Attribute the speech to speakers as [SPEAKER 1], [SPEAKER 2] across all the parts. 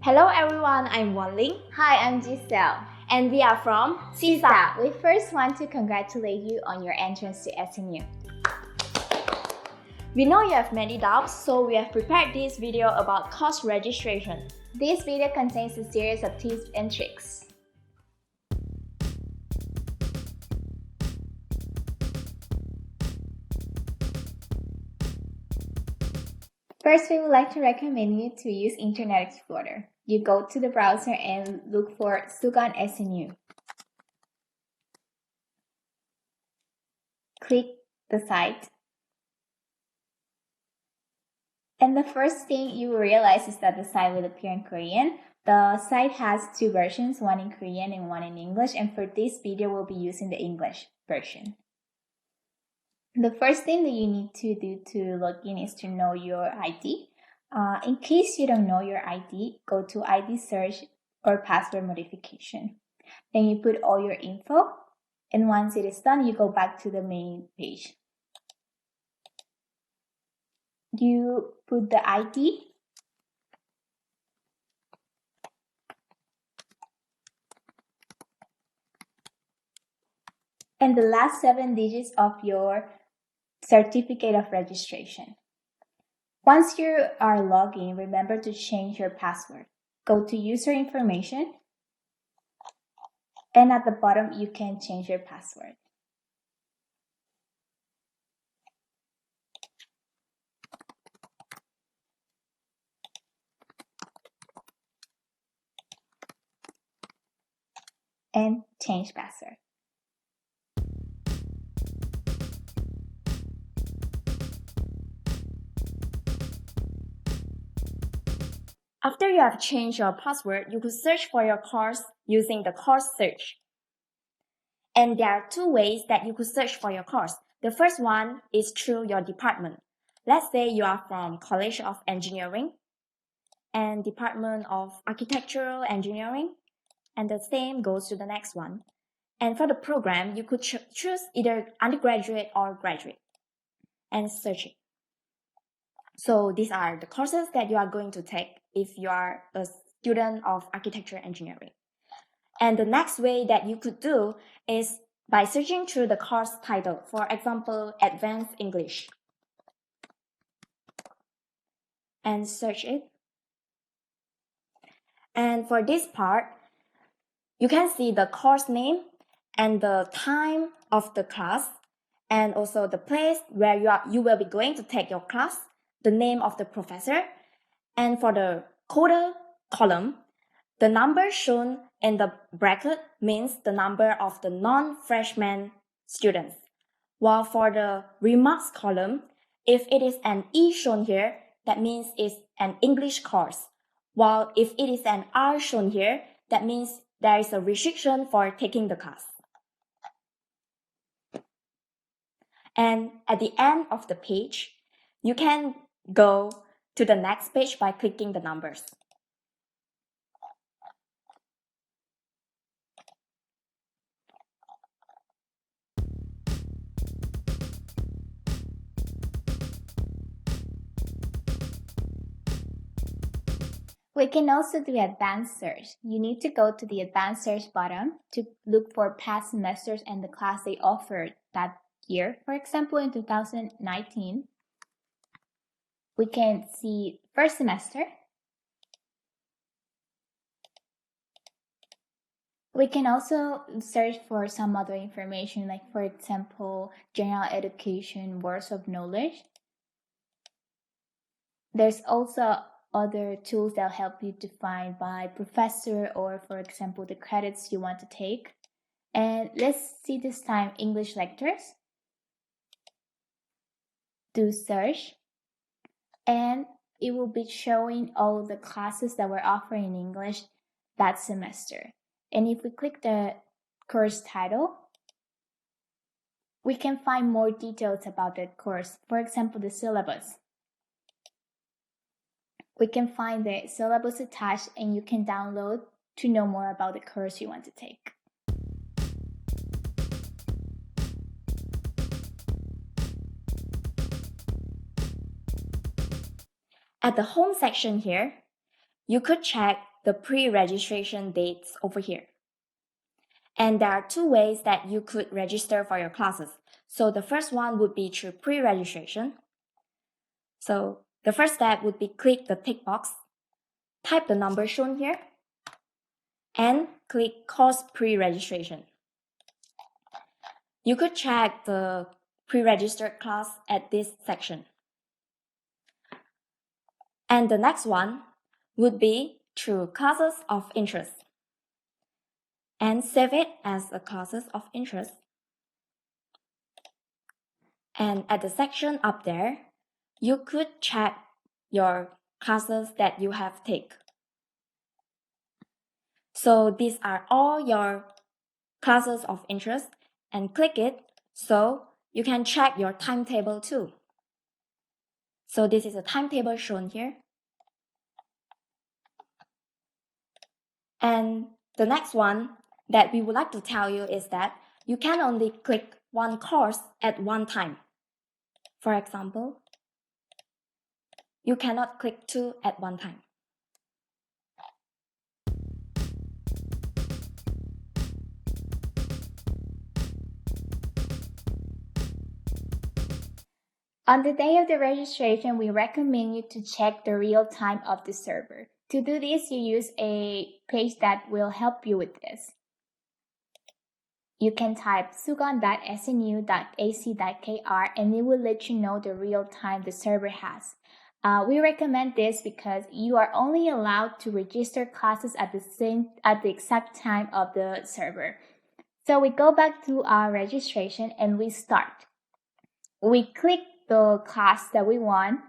[SPEAKER 1] Hello everyone, I'm Wanling.
[SPEAKER 2] Hi, I'm Giselle.
[SPEAKER 1] And we are from
[SPEAKER 2] SISA. We first want to congratulate you on your entrance to SNU.
[SPEAKER 1] We know you have many doubts, so we have prepared this video about course registration.
[SPEAKER 2] This video contains a series of tips and tricks. First, we would like to recommend you to use Internet Explorer. You go to the browser and look for Sugan SNU. Click the site. And the first thing you will realize is that the site will appear in Korean. The site has two versions, one in Korean and one in English. And for this video, we'll be using the English version. The first thing that you need to do to log in is to know your ID. In case you don't know your ID, go to ID search or password modification. Then you put all your info, and once it is done, you go back to the main page. You put the ID, and the last 7 digits of your certificate of registration. Once you are logged in, remember to change your password. Go to user information, and at the bottom, you can change your password. And change password.
[SPEAKER 1] After you have changed your password, you could search for your course using the course search. And there are 2 ways that you could search for your course. The first one is through your department. Let's say you are from College of Engineering and Department of Architectural Engineering, and the same goes to the next one. And for the program, you could choose either undergraduate or graduate and search it. So these are the courses that you are going to take if you are a student of architecture engineering. And the next way that you could do is by searching through the course title. For example, Advanced English. And search it. And for this part, you can see the course name and the time of the class, and also the place where you will be going to take your class, the name of the professor, and for the coda column, the number shown in the bracket means the number of the non-freshman students. While for the remarks column, if it is an E shown here, that means it's an English course. While if it is an R shown here, that means there is a restriction for taking the class. And at the end of the page, you can go to the next page by clicking the numbers.
[SPEAKER 2] We can also do advanced search. You need to go to the advanced search button to look for past semesters and the class they offered that year. For example, in 2019, we can see first semester. We can also search for some other information, like for example, general education, words of knowledge. There's also other tools that help you to find by professor or, for example, the credits you want to take. And let's see this time English lectures. Do search, and it will be showing all the classes that were offered in English that semester. And if we click the course title, we can find more details about that course. For example, the syllabus. We can find the syllabus attached, and you can download to know more about the course you want to take.
[SPEAKER 1] At the home section here, you could check the pre-registration dates over here. And there are two ways that you could register for your classes. So the first one would be through pre-registration. So the first step would be click the tick box, type the number shown here, and click course pre-registration. You could check the pre-registered class at this section. And the next one would be through classes of interest. And save it as a classes of interest. And at the section up there, you could check your classes that you have taken. So these are all your classes of interest, and click it so you can check your timetable too. So this is a timetable shown here. And the next one that we would like to tell you is that you can only click one course at one time. For example, you cannot click two at one time.
[SPEAKER 2] On the day of the registration, we recommend you to check the real time of the server. To do this, you use a page that will help you with this. You can type sugan.snu.ac.kr and it will let you know the real time the server has. We recommend this because you are only allowed to register classes at the exact time of the server. So we go back to our registration and we start. We click the class that we want,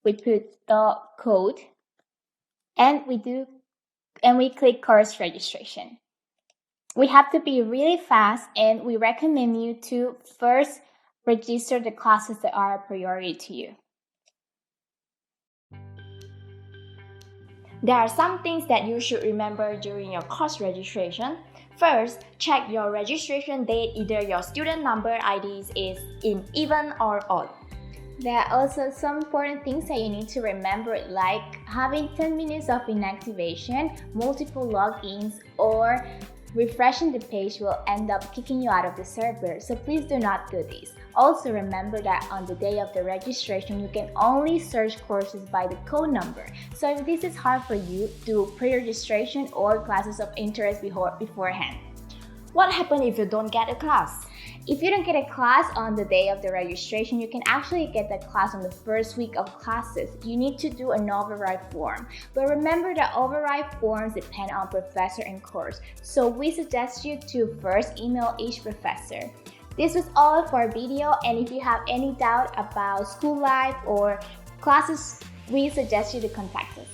[SPEAKER 2] we put the code, and we click course registration. We have to be really fast, and we recommend you to first register the classes that are a priority to you.
[SPEAKER 1] There are some things that you should remember during your course registration. First, check your registration date, either your student number IDs is in even or odd.
[SPEAKER 2] There are also some important things that you need to remember, like having 10 minutes of inactivation, multiple logins, or refreshing the page will end up kicking you out of the server, so please do not do this. Also remember that on the day of the registration, you can only search courses by the code number. So if this is hard for you, do pre-registration or classes of interest beforehand.
[SPEAKER 1] What happens if you don't get a class?
[SPEAKER 2] If you don't get a class on the day of the registration, you can actually get the class on the first week of classes. You need to do an override form. But remember that override forms depend on professor and course. So we suggest you to first email each professor. This was all for our video, and if you have any doubt about school life or classes, we suggest you to contact us.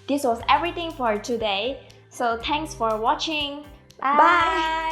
[SPEAKER 1] This was everything for today. So thanks for watching.
[SPEAKER 2] Bye.
[SPEAKER 1] Bye.